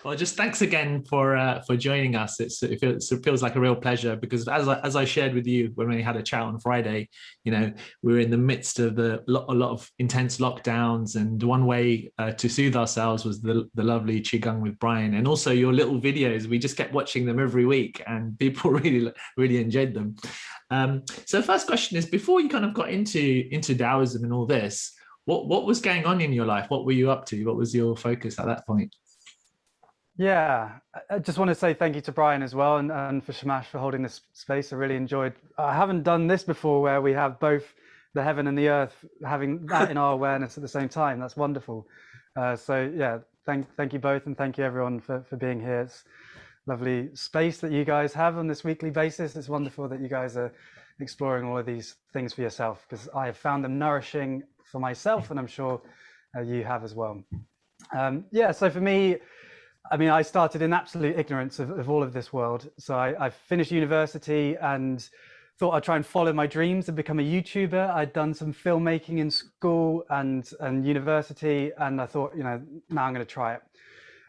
Well, just thanks again for joining us. It feels like a real pleasure because as I shared with you when we had a chat on Friday, we were in the midst of a lot of intense lockdowns, and one way to soothe ourselves was the lovely qigong with Brian, and also your little videos. We just kept watching them every week, and people really enjoyed them. So, first question is: before you kind of got into Taoism and all this, what was going on in your life? What were you up to? What was your focus at that point? Yeah, I just want to say thank you to Brian as well, and for Shamash for holding this space. I really enjoyed. I haven't done this before, where we have both the heaven and the earth having that in our awareness at the same time. That's wonderful. So yeah, thank you both, and thank you everyone for being here. It's lovely space that you guys have on this weekly basis. It's wonderful that you guys are exploring all of these things for yourself, because I have found them nourishing for myself, and I'm sure you have as well. Yeah, so for me, I mean, I started in absolute ignorance of all of this world. So I finished university and thought I'd try and follow my dreams and become a YouTuber. I'd done some filmmaking in school and university, and I thought, now I'm going to try it.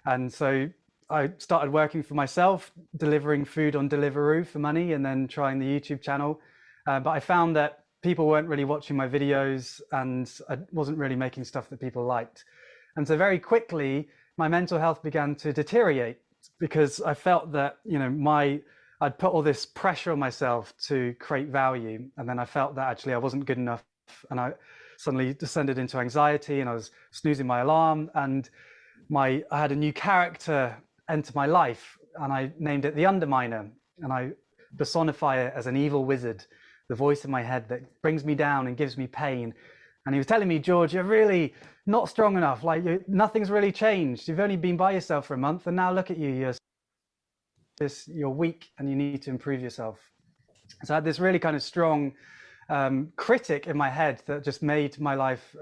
And so I started working for myself, delivering food on Deliveroo for money, and then trying the YouTube channel. But I found that people weren't really watching my videos, and I wasn't really making stuff that people liked. And so very quickly, my mental health began to deteriorate, because I felt that, I'd put all this pressure on myself to create value. And then I felt that actually I wasn't good enough. And I suddenly descended into anxiety, and I was snoozing my alarm, and I had a new character enter my life, and I named it the Underminer. And I personify it as an evil wizard, the voice in my head that brings me down and gives me pain. And he was telling me, George, you're really not strong enough. Like, nothing's really changed. You've only been by yourself for a month, and now look at you. You're weak, and you need to improve yourself. So I had this really kind of strong critic in my head that just made my life,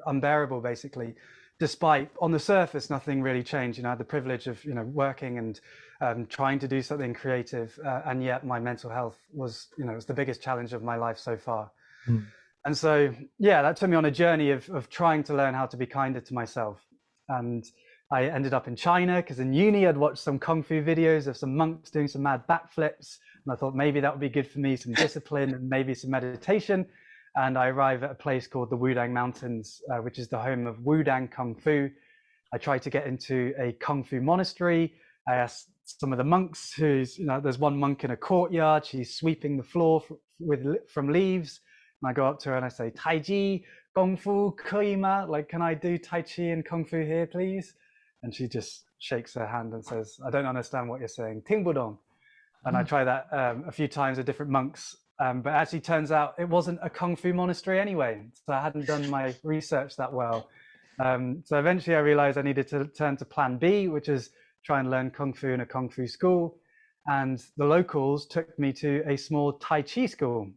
unbearable, basically. Despite on the surface, nothing really changed. I had the privilege of, working and trying to do something creative, and yet my mental health was, was the biggest challenge of my life so far. Mm. And so, yeah, that took me on a journey of trying to learn how to be kinder to myself. And I ended up in China, because in uni I'd watched some Kung Fu videos of some monks doing some mad backflips. And I thought maybe that would be good for me, some discipline and maybe some meditation. And I arrived at a place called the Wudang Mountains, which is the home of Wudang Kung Fu. I tried to get into a Kung Fu monastery. I asked some of the monks there's one monk in a courtyard. She's sweeping the floor from leaves. And I go up to her and I say, Tai Chi, Kung Fu, Kuima, like, can I do Tai Chi and Kung Fu here, please? And she just shakes her hand and says, I don't understand what you're saying, Ting Budong. And I try that a few times with different monks, but actually turns out it wasn't a Kung Fu monastery anyway. So I hadn't done my research that well. So eventually I realized I needed to turn to plan B, which is try and learn Kung Fu in a Kung Fu school. And the locals took me to a small Tai Chi school.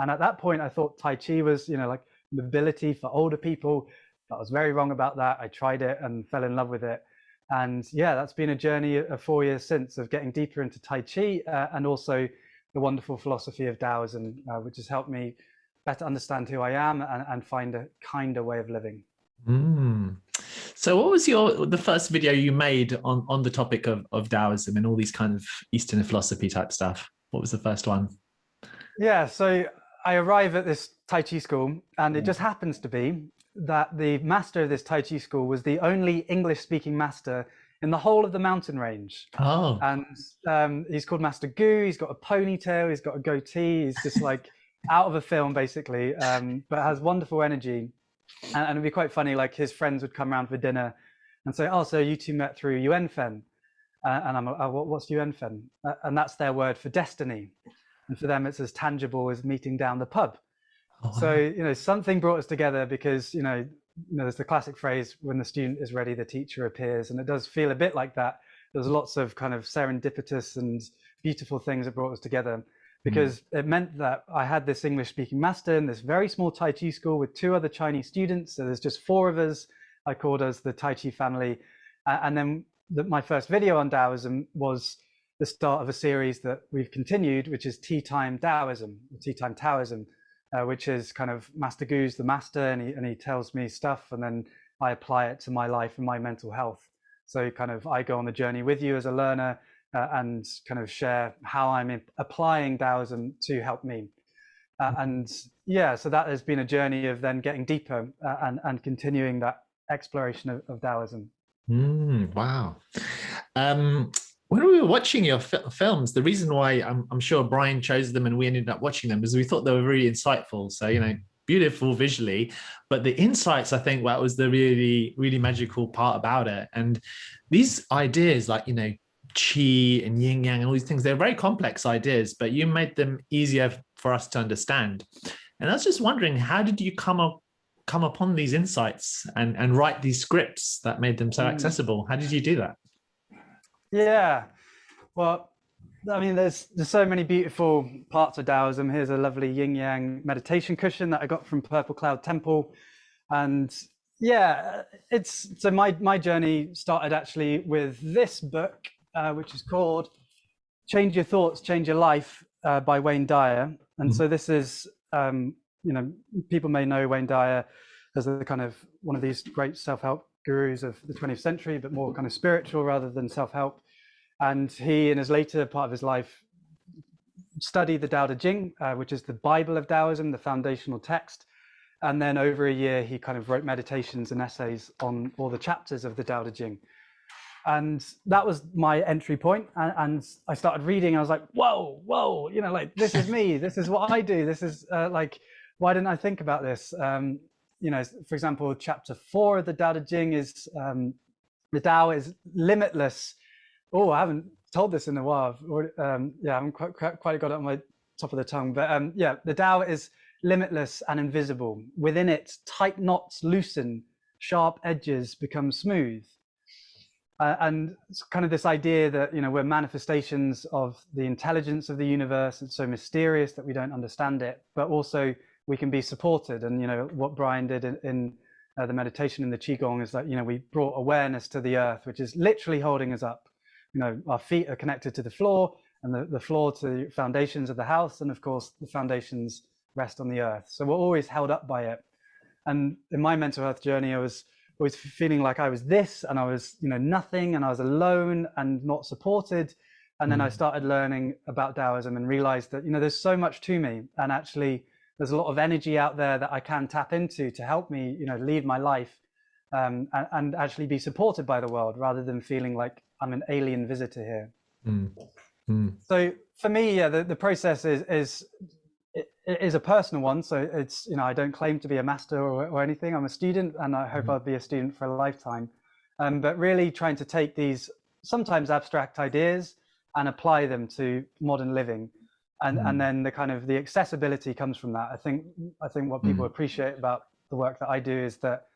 And at that point, I thought Tai Chi was, like mobility for older people. But I was very wrong about that. I tried it and fell in love with it. And yeah, that's been a journey of 4 years since, of getting deeper into Tai Chi, and also the wonderful philosophy of Taoism, which has helped me better understand who I am and find a kinder way of living. Mm. So what was the first video you made on the topic of Taoism and all these kind of Eastern philosophy type stuff? What was the first one? Yeah, so I arrive at this Tai Chi school, and it just happens to be that the master of this Tai Chi school was the only English-speaking master in the whole of the mountain range. Oh. And he's called Master Gu. He's got a ponytail. He's got a goatee. He's just like out of a film, basically, but has wonderful energy. And it'd be quite funny, like his friends would come around for dinner and say, oh, so you two met through Yuen Fen. And I'm like, oh, what's Yuen Fen? And that's their word for destiny. And for them, it's as tangible as meeting down the pub. Oh, wow. So, something brought us together because, there's the classic phrase, when the student is ready, the teacher appears. And it does feel a bit like that. There's lots of kind of serendipitous and beautiful things that brought us together, because it meant that I had this English-speaking master in this very small Tai Chi school with 2 other Chinese students. So there's just 4 of us. I called us the Tai Chi family. And then my first video on Taoism was the start of a series that we've continued, which is Tea Time Taoism, which is kind of Master Gu's the master, and he tells me stuff, and then I apply it to my life and my mental health. So kind of I go on the journey with you as a learner, and kind of share how I'm applying Taoism to help me. And yeah, so that has been a journey of then getting deeper, and continuing that exploration of Taoism. Wow. When we were watching your films, the reason why I'm sure Brian chose them and we ended up watching them is we thought they were really insightful. So, you know, beautiful visually, but the insights, I think, that was the really, really magical part about it. And these ideas, like, you know, chi and yin yang and all these things, they're very complex ideas, but you made them easier for us to understand. And I was just wondering, how did you come upon these insights and write these scripts that made them so accessible? How did you do that? Yeah, well, I mean, there's so many beautiful parts of Taoism. Here's a lovely yin yang meditation cushion that I got from Purple Cloud Temple. And yeah, it's so my journey started actually with this book, which is called Change Your Thoughts, Change Your Life, by Wayne Dyer. And so this is, you know, people may know Wayne Dyer as the kind of one of these great self-help gurus of the 20th century, but more kind of spiritual rather than self-help. And he, in his later part of his life, studied the Tao Te Ching, which is the Bible of Taoism, the foundational text. And then over a year, he kind of wrote meditations and essays on all the chapters of the Tao Te Ching. And that was my entry point. And I started reading. I was like, whoa, you know, like, this is me. This is what I do. This is like, why didn't I think about this? You know, for example, chapter 4 of the Tao Te Ching is the Tao is limitless. Oh, I haven't told this in a while. Yeah, I haven't quite got it on my top of the tongue. But yeah, the Tao is limitless and invisible. Within it, tight knots loosen, sharp edges become smooth. And it's kind of this idea that, you know, we're manifestations of the intelligence of the universe. It's so mysterious that we don't understand it, but also we can be supported. And, you know, what Brian did in the meditation in the Qigong is that, you know, we brought awareness to the earth, which is literally holding us up. You know, our feet are connected to the floor, and the floor to the foundations of the house. And of course, the foundations rest on the earth. So we're always held up by it. And in my mental health journey, I was always feeling like I was this, and I was, you know, nothing, and I was alone and not supported. And then I started learning about Taoism and realized that, you know, there's so much to me, and actually there's a lot of energy out there that I can tap into to help me, you know, lead my life, and actually be supported by the world rather than feeling like I'm an alien visitor here. So for me, yeah, the process is a personal one. So it's, you know, I don't claim to be a master or anything. I'm a student, and I hope I'll be a student for a lifetime. But really trying to take these sometimes abstract ideas and apply them to modern living. And then the kind of the accessibility comes from that. I think what people appreciate about the work that I do is that,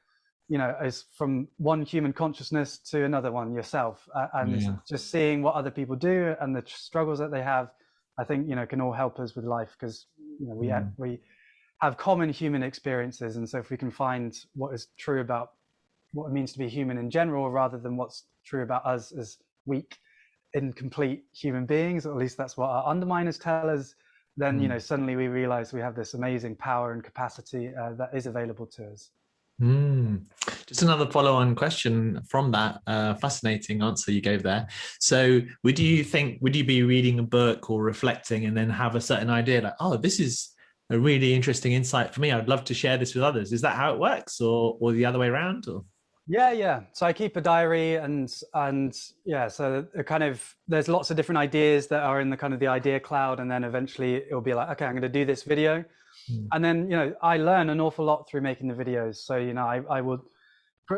you know, is from one human consciousness to another one, yourself, and just seeing what other people do and the struggles that they have, I think, you know, can all help us with life, because, you know, we have common human experiences. And so if we can find what is true about what it means to be human in general, rather than what's true about us as weak, incomplete human beings, or at least that's what our underminers tell us, then, you know, suddenly we realize we have this amazing power and capacity that is available to us. Just another follow-on question from that fascinating answer you gave there. So would you be reading a book or reflecting and then have a certain idea like, oh, this is a really interesting insight for me, I'd love to share this with others? Is that how it works, or the other way around? Or? Yeah. So I keep a diary, and yeah, so kind of there's lots of different ideas that are in the kind of the idea cloud, and then eventually it'll be like, okay, I'm going to do this video. And then, you know, I learn an awful lot through making the videos. So, you know,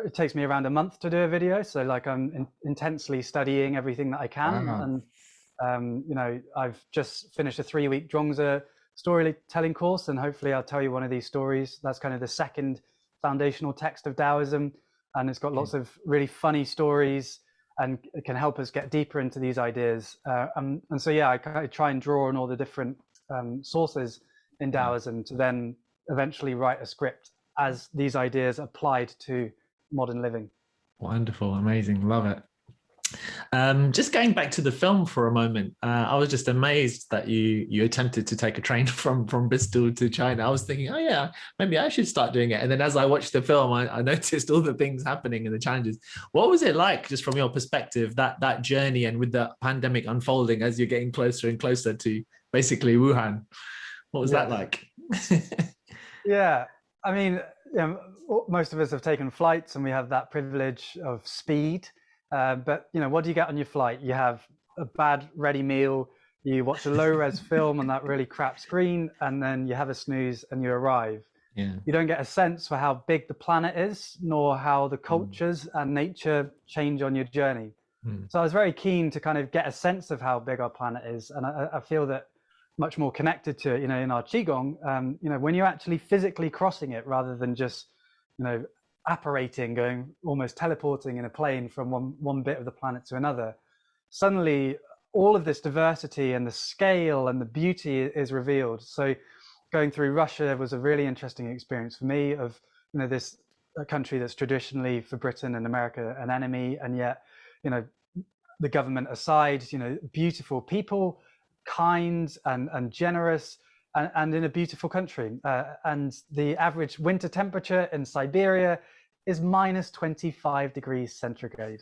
it takes me around a month to do a video. So like I'm intensely studying everything that I can. And, you know, I've just finished a 3-week Zhuangzi storytelling course, and hopefully I'll tell you one of these stories. That's kind of the second foundational text of Taoism. And it's got lots of really funny stories, and it can help us get deeper into these ideas. And so, yeah, I try and draw on all the different sources in Taoism to then eventually write a script as these ideas applied to modern living. Wonderful, amazing, love it. Just going back to the film for a moment, I was just amazed that you attempted to take a train from Bristol to China. I was thinking, oh yeah, maybe I should start doing it. And then as I watched the film, I noticed all the things happening and the challenges. What was it like, just from your perspective, that journey, and with the pandemic unfolding as you're getting closer and closer to basically Wuhan? What was that Yes. like? Yeah. I mean, most of us have taken flights and we have that privilege of speed. But what do you get on your flight? You have a bad ready meal, you watch a low res film on that really crap screen, and then you have a snooze and you arrive. Yeah. You don't get a sense for how big the planet is, nor how the cultures and nature change on your journey. So I was very keen to kind of get a sense of how big our planet is. And I feel that much more connected to it, in our Qigong, when you're actually physically crossing it rather than just, apparating, going almost teleporting in a plane from one bit of the planet to another, suddenly all of this diversity and the scale and the beauty is revealed. So going through Russia was a really interesting experience for me of, this a country that's traditionally for Britain and America an enemy, and yet, the government aside, beautiful people, kind and generous, and in a beautiful country. And the average winter temperature in Siberia is minus 25 degrees centigrade,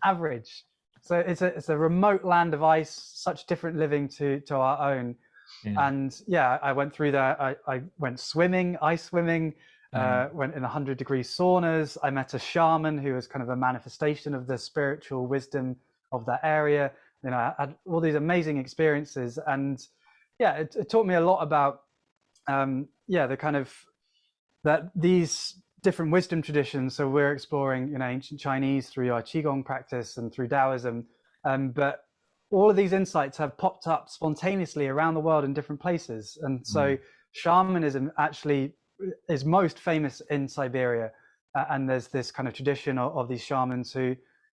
average. So it's a remote land of ice, such different living to our own. Yeah. And yeah, I went through that. I went swimming, ice swimming, went in 100-degree saunas. I met a shaman who was kind of a manifestation of the spiritual wisdom of that area. I had all these amazing experiences, and yeah, it taught me a lot about the kind of that these different wisdom traditions. So we're exploring ancient Chinese through our Qigong practice and through Taoism, but all of these insights have popped up spontaneously around the world in different places. And so shamanism actually is most famous in Siberia, and there's this kind of tradition of these shamans who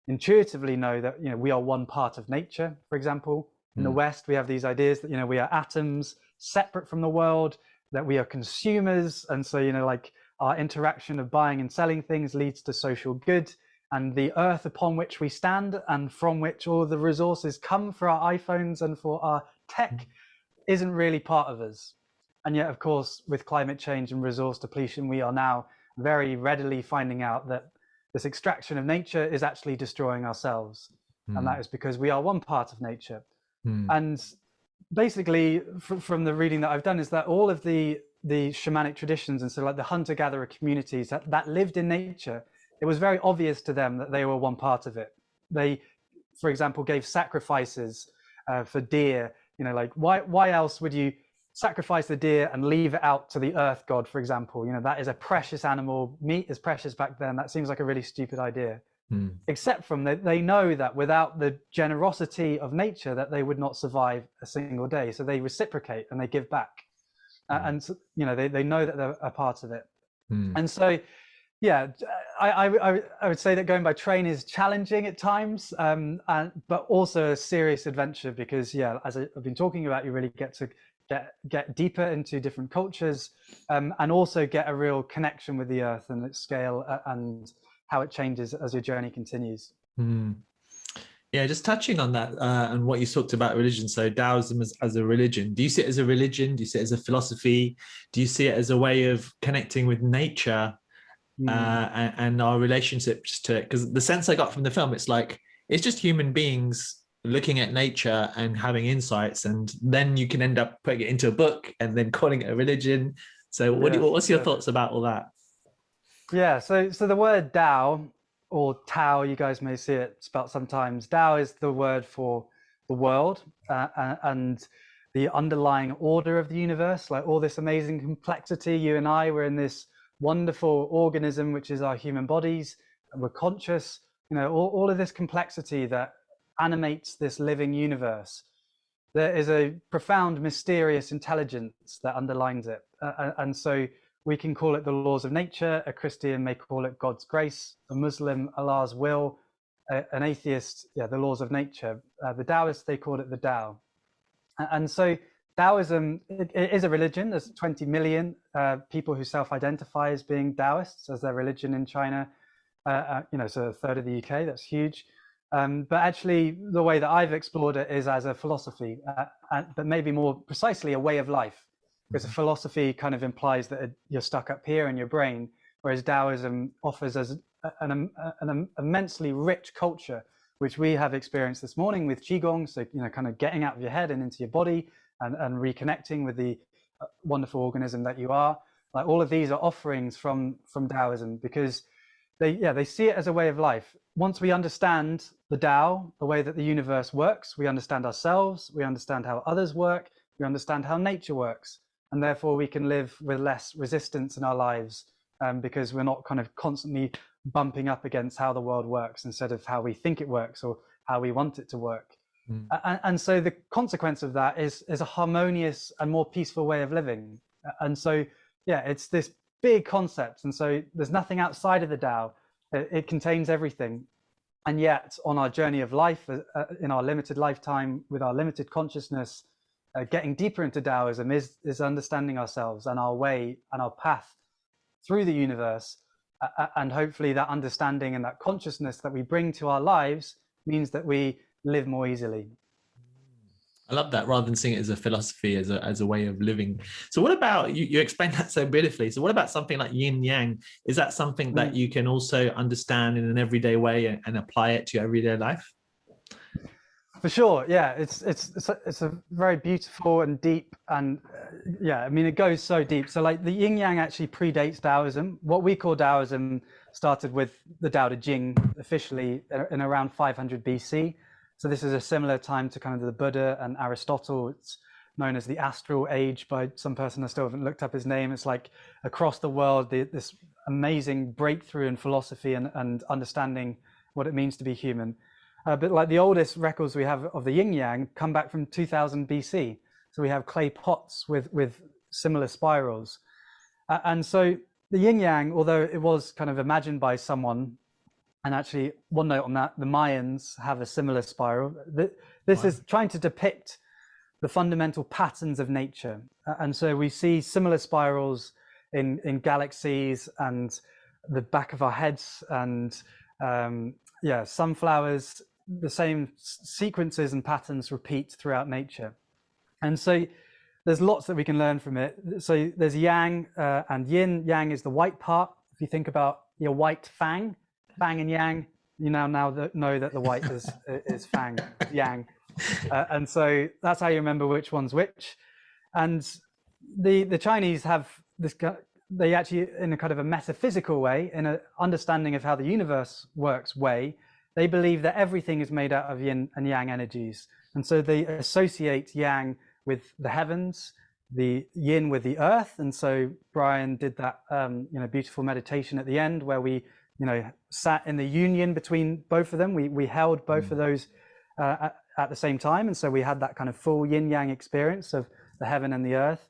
intuitively know that we are one part of nature. For example, in the West, we have these ideas that we are atoms separate from the world, that we are consumers, and so like our interaction of buying and selling things leads to social good, and the earth upon which we stand and from which all of the resources come for our iPhones and for our tech isn't really part of us. And yet, of course, with climate change and resource depletion, we are now very readily finding out that this extraction of nature is actually destroying ourselves. And that is because we are one part of nature. And basically, from the reading that I've done, is that all of the shamanic traditions, and so like the hunter-gatherer communities that lived in nature, it was very obvious to them that they were one part of it. They, for example, gave sacrifices for deer. Like why else would you sacrifice the deer and leave it out to the earth god, for example? That is a precious animal. Meat is precious back then. That seems like a really stupid idea. Except from they know that without the generosity of nature, that they would not survive a single day. So they reciprocate and they give back, and they know that they're a part of it. And so, yeah, I would say that going by train is challenging at times, but also a serious adventure, because as I've been talking about, you really get to get deeper into different cultures, and also get a real connection with the earth and its scale and how it changes as your journey continues. Yeah, just touching on that and what you talked about religion. So Taoism as a religion. Do you see it as a religion? Do you see it as a philosophy? Do you see it as a way of connecting with nature and our relationships to it? Because the sense I got from the film, it's like it's just human beings looking at nature and having insights, and then you can end up putting it into a book and then calling it a religion. So what's your thoughts about all that? Yeah, so the word Tao, or Tao, you guys may see it spelt sometimes. Tao is the word for the world and the underlying order of the universe, like all this amazing complexity. You and I, we're in this wonderful organism, which is our human bodies, and we're conscious, all of this complexity that animates this living universe. There is a profound, mysterious intelligence that underlines it. And so we can call it the laws of nature. A Christian may call it God's grace. A Muslim, Allah's will. An atheist, the laws of nature. The Taoists, they call it the Tao. And so Taoism, it is a religion. There's 20 million people who self-identify as being Taoists as their religion in China. So a third of the UK, that's huge. But actually, the way that I've explored it is as a philosophy, but maybe more precisely a way of life. Because a philosophy kind of implies that you're stuck up here in your brain, whereas Taoism offers us an immensely rich culture, which we have experienced this morning with Qigong. So, kind of getting out of your head and into your body and reconnecting with the wonderful organism that you are. Like all of these are offerings from Taoism, because they see it as a way of life. Once we understand the Tao, the way that the universe works, we understand ourselves, we understand how others work, we understand how nature works, and therefore we can live with less resistance in our lives, because we're not kind of constantly bumping up against how the world works instead of how we think it works or how we want it to work. And so the consequence of that is a harmonious and more peaceful way of living. And so, it's this big concept. And so there's nothing outside of the Tao. It contains everything. And yet on our journey of life, in our limited lifetime, with our limited consciousness, getting deeper into Taoism is understanding ourselves and our way and our path through the universe. And hopefully that understanding and that consciousness that we bring to our lives means that we live more easily. I love that, rather than seeing it as a philosophy, as a way of living. So what about, you explained that so beautifully. So what about something like yin yang? Is that something that you can also understand in an everyday way and apply it to your everyday life? For sure, yeah. It's a very beautiful and deep, and I mean, it goes so deep. So like the yin yang actually predates Taoism. What we call Taoism started with the Tao Te Ching officially in around 500 BC. So this is a similar time to kind of the Buddha and Aristotle. It's known as the astral age by some person. I still haven't looked up his name. It's like across the world, this amazing breakthrough in philosophy and understanding what it means to be human. But like the oldest records we have of the yin yang come back from 2000 BC. So we have clay pots with similar spirals. And so the yin yang, although it was kind of imagined by someone, and actually one note on that, the Mayans have a similar spiral. This is trying to depict the fundamental patterns of nature. And so we see similar spirals in galaxies and the back of our heads and sunflowers. The same sequences and patterns repeat throughout nature. And so there's lots that we can learn from it. So there's yang and yin. Yang is the white part. If you think about your white fang and yang, you now know that the white is fang, yang. And so that's how you remember which one's which. And the Chinese have this, they actually, in a kind of a metaphysical way, in an understanding of how the universe works way, they believe that everything is made out of yin and yang energies. And so they associate yang with the heavens, the yin with the earth. And so Brian did that beautiful meditation at the end where we sat in the union between both of them. We held both of those at the same time. And so we had that kind of full yin yang experience of the heaven and the earth.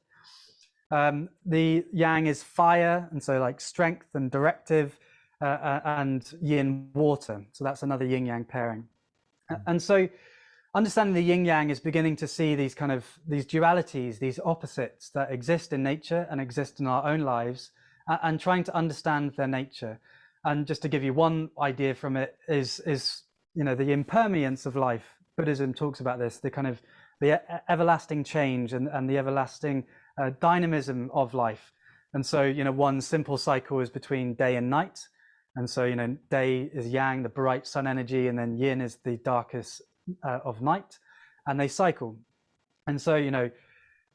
The yang is fire, and so like strength and directive, and yin water. So that's another yin yang pairing. And so understanding the yin yang is beginning to see these dualities, these opposites that exist in nature and exist in our own lives, and trying to understand their nature. And just to give you one idea from it is the impermanence of life. Buddhism talks about this, the everlasting change and the everlasting dynamism of life. And so one simple cycle is between day and night. And so day is yang, the bright sun energy, and then yin is the darkest of night, and they cycle. And so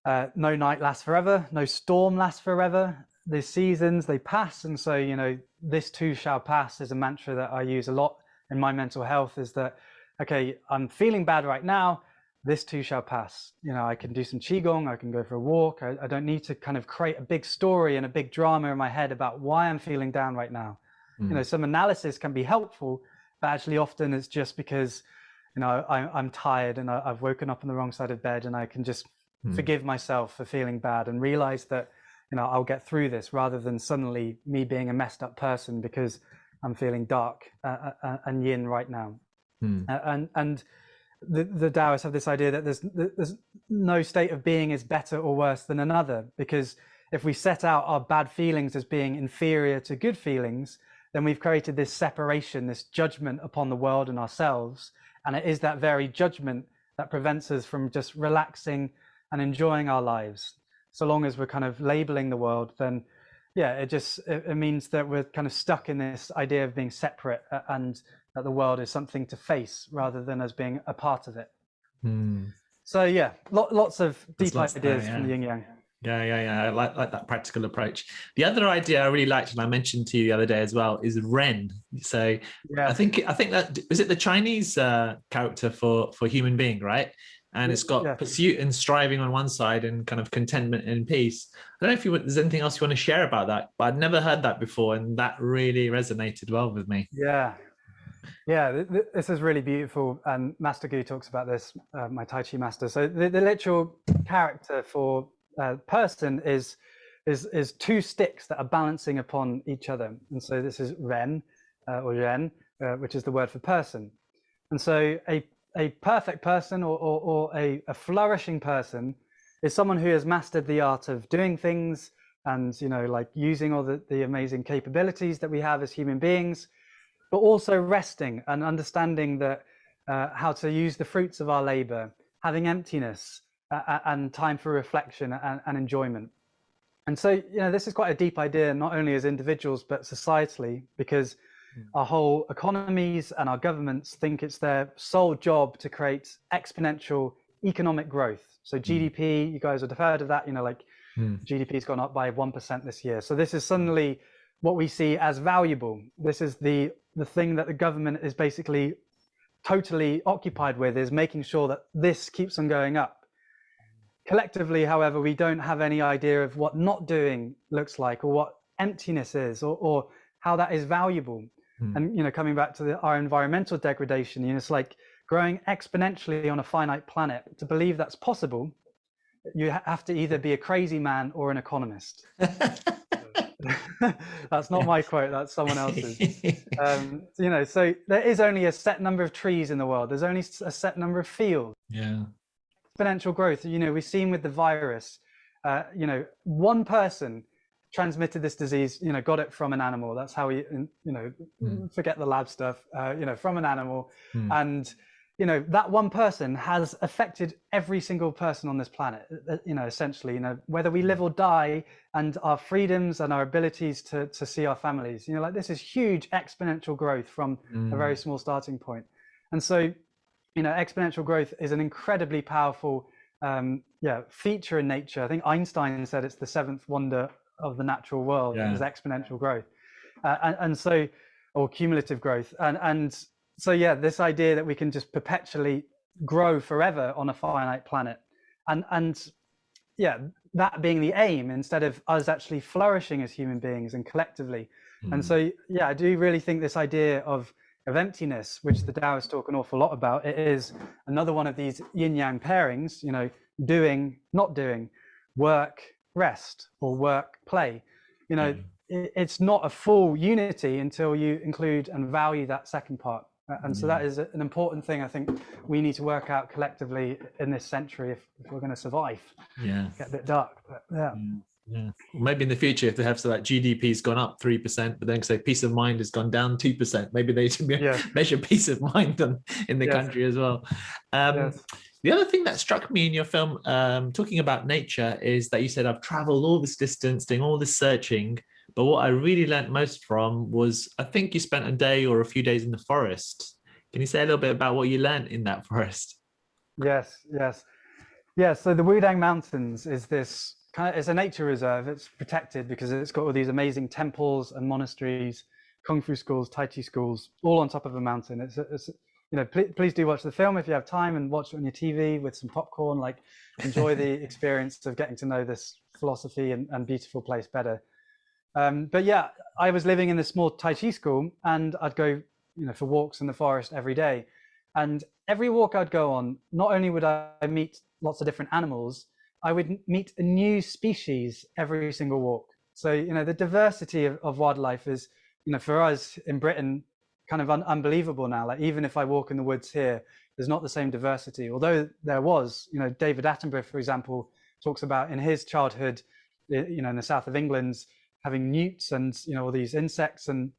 no night lasts forever, no storm lasts forever. The seasons, they pass. And so this too shall pass is a mantra that I use a lot in my mental health, is that okay, I'm feeling bad right now, this too shall pass. I can do some qigong, I can go for a walk. I don't need to kind of create a big story and a big drama in my head about why I'm feeling down right now. Some analysis can be helpful, but actually often it's just because I'm tired and I've woken up on the wrong side of bed, and I can just forgive myself for feeling bad and realize that I'll get through this, rather than suddenly me being a messed up person because I'm feeling dark and yin right now. And the Taoists have this idea that there's no state of being is better or worse than another, because if we set out our bad feelings as being inferior to good feelings, then we've created this separation, this judgment upon the world and ourselves. And it is that very judgment that prevents us from just relaxing and enjoying our lives. So long as we're kind of labeling the world, then yeah, it means that we're kind of stuck in this idea of being separate, and that the world is something to face rather than as being a part of it. So yeah, lots of deep ideas from the yin yang. Yeah. I like that practical approach. The other idea I really liked, and I mentioned to you the other day as well, is Ren. So I think that, is it the Chinese character for human being, right? And it's got pursuit and striving on one side, and kind of contentment and peace. I don't know if there's anything else you want to share about that, but I'd never heard that before, and that really resonated well with me. Yeah, this is really beautiful, and Master Gu talks about this, my Tai Chi master. So the literal character for person is two sticks that are balancing upon each other, and so this is Ren or Ren, which is the word for person. And so a perfect person or a flourishing person is someone who has mastered the art of doing things, and like using all the amazing capabilities that we have as human beings, but also resting and understanding that how to use the fruits of our labor, having emptiness and time for reflection and enjoyment. And so this is quite a deep idea, not only as individuals but societally, because our whole economies and our governments think it's their sole job to create exponential economic growth. So GDP, you guys would have heard of that, like GDP's gone up by 1% this year. So this is suddenly what we see as valuable. This is the thing that the government is basically totally occupied with, is making sure that this keeps on going up. Collectively, however, we don't have any idea of what not doing looks like, or what emptiness is, or how that is valuable. And coming back to our environmental degradation, it's like growing exponentially on a finite planet. To believe that's possible, you have to either be a crazy man or an economist. That's not my quote, that's someone else's. So there is only a set number of trees in the world, there's only a set number of fields. Exponential growth, we've seen with the virus, one person transmitted this disease, got it from an animal. That's how we, forget the lab stuff, from an animal. And that one person has affected every single person on this planet, essentially, whether we live or die, and our freedoms and our abilities to see our families, like this is huge exponential growth from a very small starting point. And so, exponential growth is an incredibly powerful feature in nature. I think Einstein said it's the seventh wonder of the natural world, is exponential growth. And so, or cumulative growth. And so, this idea that we can just perpetually grow forever on a finite planet, and that being the aim, instead of us actually flourishing as human beings and collectively. And so, I do really think this idea of emptiness, which the Taoists talk an awful lot about, it is another one of these yin yang pairings, doing, not doing, work, rest, or work, play. It's not a full unity until you include and value that second part. And so that is an important thing I think we need to work out collectively in this century if we're going to survive. Get a bit dark, but Well, maybe in the future, if they have so that GDP's gone up 3%, but then say peace of mind has gone down 2%, maybe they should measure peace of mind in the country as well. The other thing that struck me in your film, talking about nature, is that you said, I've traveled all this distance, doing all this searching, but what I really learned most from was, I think you spent a day or a few days in the forest. Can you say a little bit about what you learned in that forest? Yes. So the Wudang Mountains is this it's a nature reserve. It's protected because it's got all these amazing temples and monasteries, kung fu schools, tai chi schools, all on top of a mountain. It's please do watch the film if you have time, and watch it on your TV with some popcorn. Like, enjoy the experience of getting to know this philosophy and beautiful place better. But I was living in this small tai chi school, and I'd go, for walks in the forest every day. And every walk I'd go on, not only would I meet lots of different animals, I would meet a new species every single walk. So, the diversity of wildlife is, for us in Britain, kind of unbelievable now. Like, even if I walk in the woods here, there's not the same diversity. Although there was, David Attenborough, for example, talks about in his childhood, in the south of England, having newts and, all these insects. And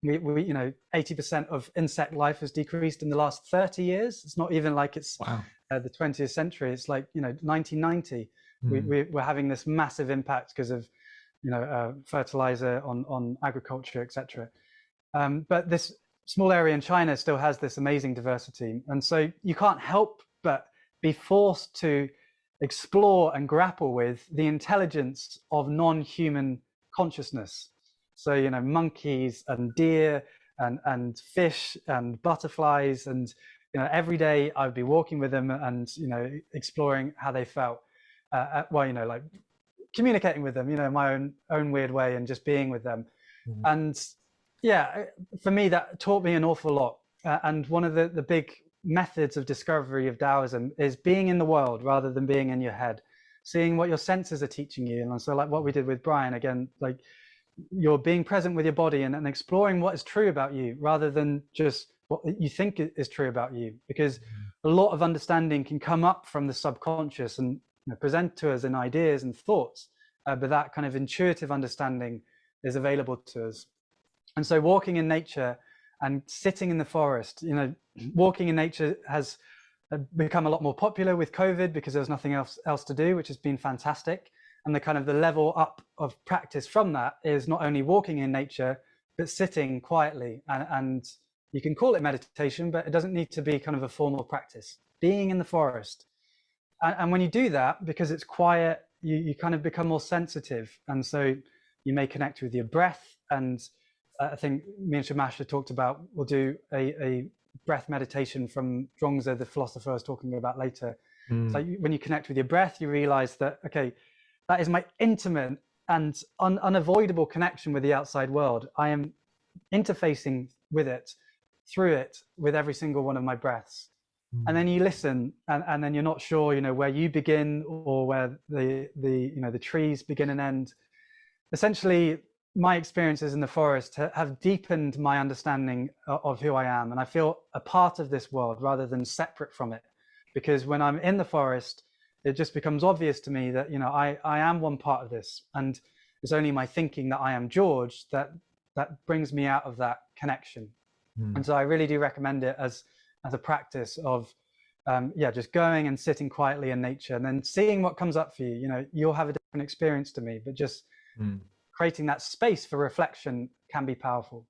we you know, 80% of insect life has decreased in the last 30 years. It's not even like it's Wow. the 20th century. It's like, you know, 1990. We're having this massive impact because of, you know, fertilizer on agriculture, etc. But this small area in China still has this amazing diversity, and so you can't help but be forced to explore and grapple with the intelligence of non-human consciousness. So, you know, monkeys and deer and fish and butterflies, and, you know, every day I would be walking with them and, you know, exploring how they felt. Well, you know, like communicating with them, you know, my own weird way, and just being with them. And yeah, for me, that taught me an awful lot. And one of the big methods of discovery of Taoism is being in the world rather than being in your head, seeing what your senses are teaching you. And so, like what we did with Brian, again, like you're being present with your body and exploring what is true about you rather than just what you think is true about you, because a lot of understanding can come up from the subconscious and, you know, present to us in ideas and thoughts, but that kind of intuitive understanding is available to us. And so walking in nature and sitting in the forest, you know, walking in nature has become a lot more popular with COVID because there's nothing else to do, which has been fantastic. And the kind of the level up of practice from that is not only walking in nature, but sitting quietly. And you can call it meditation, but it doesn't need to be kind of a formal practice. Being in the forest. And when you do that, because it's quiet, you kind of become more sensitive. And so you may connect with your breath. And I think me and Shamasha talked about, we'll do a breath meditation from Zhuangzi, the philosopher I was talking about later. So when you connect with your breath, you realize that, okay, that is my intimate and unavoidable connection with the outside world. I am interfacing with it, through it, with every single one of my breaths. And then you listen, and then you're not sure, you know, where you begin or where the you know, the trees begin and end. Essentially, my experiences in the forest have deepened my understanding of who I am, and I feel a part of this world rather than separate from it. Because when I'm in the forest, it just becomes obvious to me that, you know, I am one part of this, and it's only my thinking that I am George that brings me out of that connection. And so I really do recommend it as a practice of just going and sitting quietly in nature and then seeing what comes up for you. You know, you'll have a different experience to me, but just creating that space for reflection can be powerful.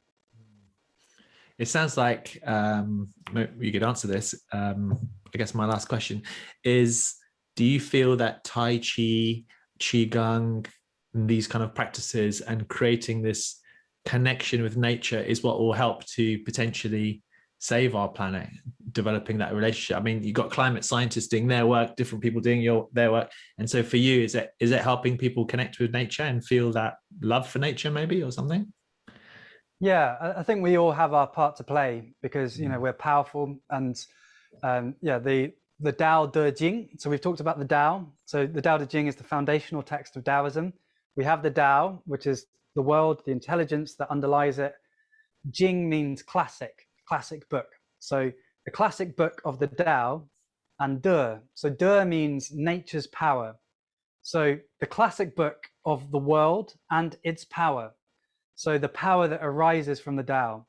It sounds like you could answer this. I guess my last question is, do you feel that Tai Chi, Qigong, and these kind of practices and creating this connection with nature is what will help to potentially save our planet, developing that relationship? I mean, you've got climate scientists doing their work, different people doing their work. And so for you, is it helping people connect with nature and feel that love for nature maybe, or something? Yeah, I think we all have our part to play because, you know, we're powerful. And the Tao Te Ching. So we've talked about the Tao. So the Tao Te Ching is the foundational text of Taoism. We have the Tao, which is the world, the intelligence that underlies it. Jing means classic book. So the classic book of the Tao, and De. So De means nature's power. So the classic book of the world and its power. So the power that arises from the Tao.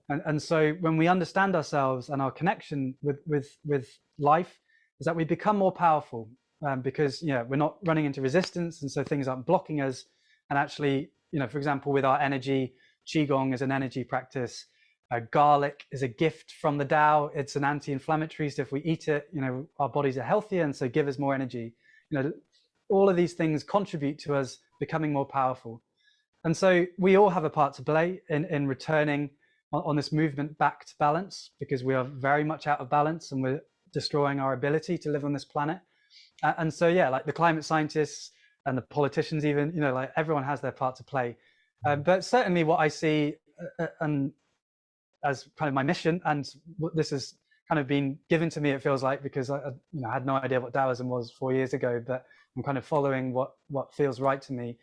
And so when we understand ourselves and our connection with life, is that we become more powerful because, you know, we're not running into resistance, and so things aren't blocking us. And actually, you know, for example, with our energy, Qigong is an energy practice. Garlic is a gift from the Tao. It's an anti-inflammatory. So if we eat it, you know, our bodies are healthier, and so give us more energy. You know, all of these things contribute to us becoming more powerful. And so we all have a part to play in returning on this movement back to balance, because we are very much out of balance and we're destroying our ability to live on this planet. And so, yeah, like the climate scientists and the politicians even, you know, like everyone has their part to play. But certainly what I see and as kind of my mission, and what this has kind of been given to me, it feels like, because I had no idea what Taoism was 4 years ago, but I'm kind of following what feels right to me.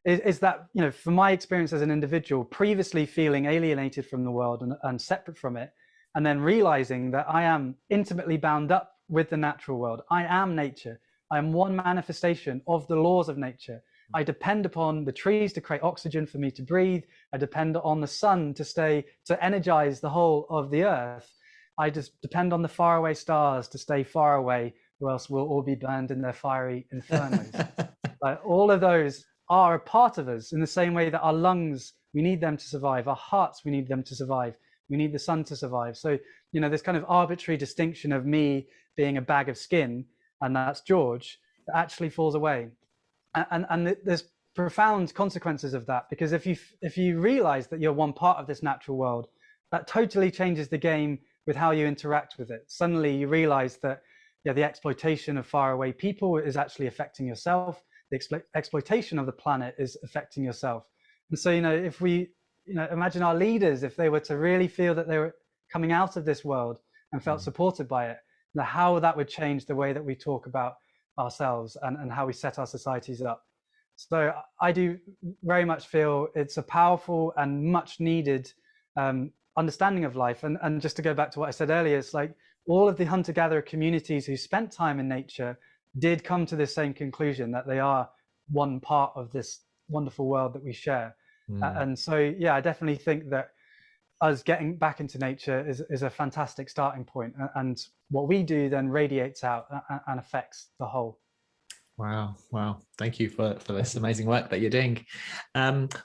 Is that, you know, from my experience as an individual, previously feeling alienated from the world and separate from it, and then realizing that I am intimately bound up with the natural world. I am nature. I am one manifestation of the laws of nature. I depend upon the trees to create oxygen for me to breathe. I depend on the sun to energize the whole of the earth. I just depend on the faraway stars to stay far away, or else we'll all be burned in their fiery infernos. Like, all of those are a part of us, in the same way that our lungs, we need them to survive. Our hearts, we need them to survive. We need the sun to survive. So, you know, this kind of arbitrary distinction of me being a bag of skin, and that's George, that actually falls away. And there's profound consequences of that, because if you realize that you're one part of this natural world, that totally changes the game with how you interact with it. Suddenly you realize that, yeah, the exploitation of faraway people is actually affecting yourself. The exploitation of the planet is affecting yourself. And so, you know, if we, you know, imagine our leaders, if they were to really feel that they were coming out of this world and felt supported by it, you know, how that would change the way that we talk about ourselves and how we set our societies up. So I do very much feel it's a powerful and much needed understanding of life. And just to go back to what I said earlier, it's like all of the hunter-gatherer communities who spent time in nature did come to the same conclusion, that they are one part of this wonderful world that we share. And so, yeah, I definitely think that us getting back into nature is a fantastic starting point. And what we do then radiates out and affects the whole. Wow. Thank you for this amazing work that you're doing.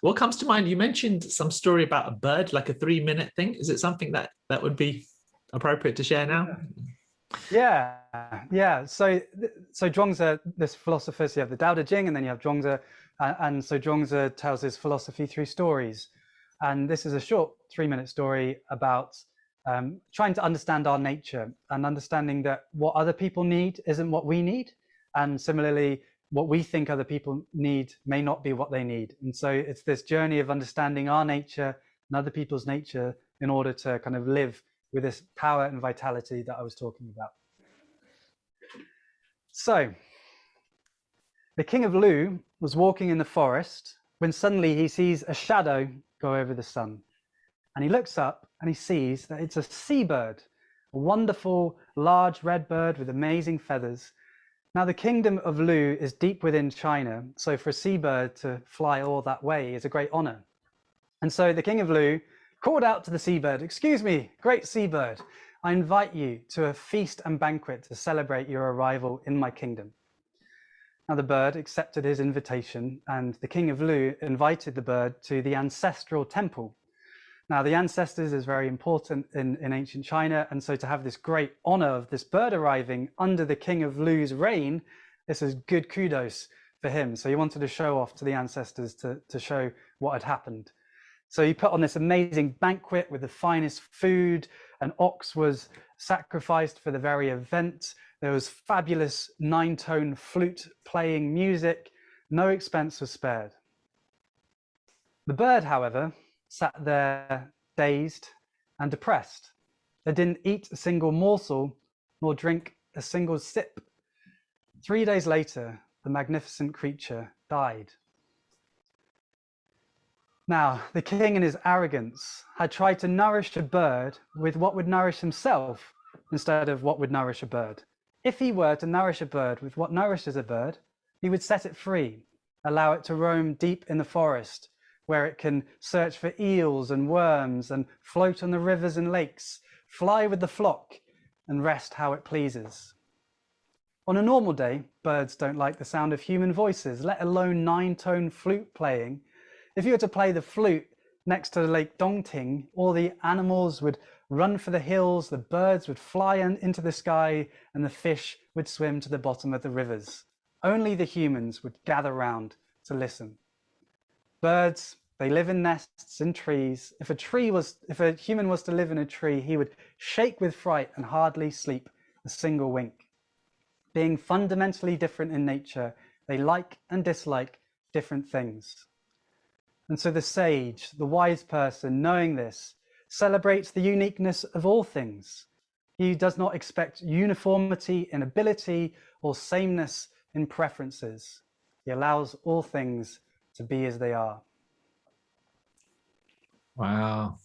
What comes to mind? You mentioned some story about a bird, like a 3-minute thing. Is it something that would be appropriate to share now? Yeah. So Zhuangzi, this philosopher, so you have the Tao Te Ching, and then you have Zhuangzi, and so Zhuangzi tells his philosophy through stories. And this is a short 3-minute story about trying to understand our nature and understanding that what other people need isn't what we need. And similarly, what we think other people need may not be what they need. And so it's this journey of understanding our nature and other people's nature in order to kind of live with this power and vitality that I was talking about. So the king of Lu was walking in the forest when suddenly he sees a shadow go over the sun. And he looks up and he sees that it's a seabird, a wonderful large red bird with amazing feathers. Now, the kingdom of Lu is deep within China, so for a seabird to fly all that way is a great honor. And so the king of Lu called out to the seabird, "Excuse me, great seabird, I invite you to a feast and banquet to celebrate your arrival in my kingdom." Now, the bird accepted his invitation, and the king of Lu invited the bird to the ancestral temple. Now, the ancestors is very important in ancient China, and so to have this great honor of this bird arriving under the king of Lu's reign, this is good kudos for him. So he wanted to show off to the ancestors to show what had happened. So he put on this amazing banquet with the finest food. An ox was sacrificed for the very event. There was fabulous 9-tone flute playing music. No expense was spared. The bird, however, sat there dazed and depressed. They didn't eat a single morsel nor drink a single sip. 3 days later, the magnificent creature died. Now, the king in his arrogance had tried to nourish a bird with what would nourish himself instead of what would nourish a bird. If he were to nourish a bird with what nourishes a bird, he would set it free, allow it to roam deep in the forest, where it can search for eels and worms and float on the rivers and lakes, fly with the flock and rest how it pleases. On a normal day, birds don't like the sound of human voices, let alone 9-tone flute playing. If you were to play the flute next to Lake Dongting, all the animals would run for the hills, the birds would fly into the sky, and the fish would swim to the bottom of the rivers. Only the humans would gather round to listen. Birds, they live in nests in trees. If a human was to live in a tree, he would shake with fright and hardly sleep a single wink. Being fundamentally different in nature, they like and dislike different things. And so the sage, the wise person, knowing this, celebrates the uniqueness of all things. He does not expect uniformity in ability or sameness in preferences. He allows all things to be as they are. Wow,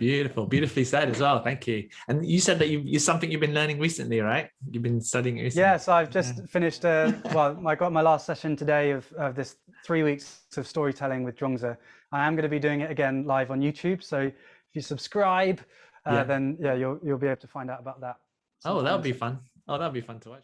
Beautiful, beautifully said as well. Thank you. And you said that you're something you've been learning recently, right? You've been studying it recently. Yeah, so I've just finished, well, I got my last session today of this 3 weeks of storytelling with Zhuangzi. I am going to be doing it again live on YouTube. So if you subscribe, then yeah, you'll be able to find out about that. Oh, sometime that'll in be September. fun. Oh, that'll be fun to watch.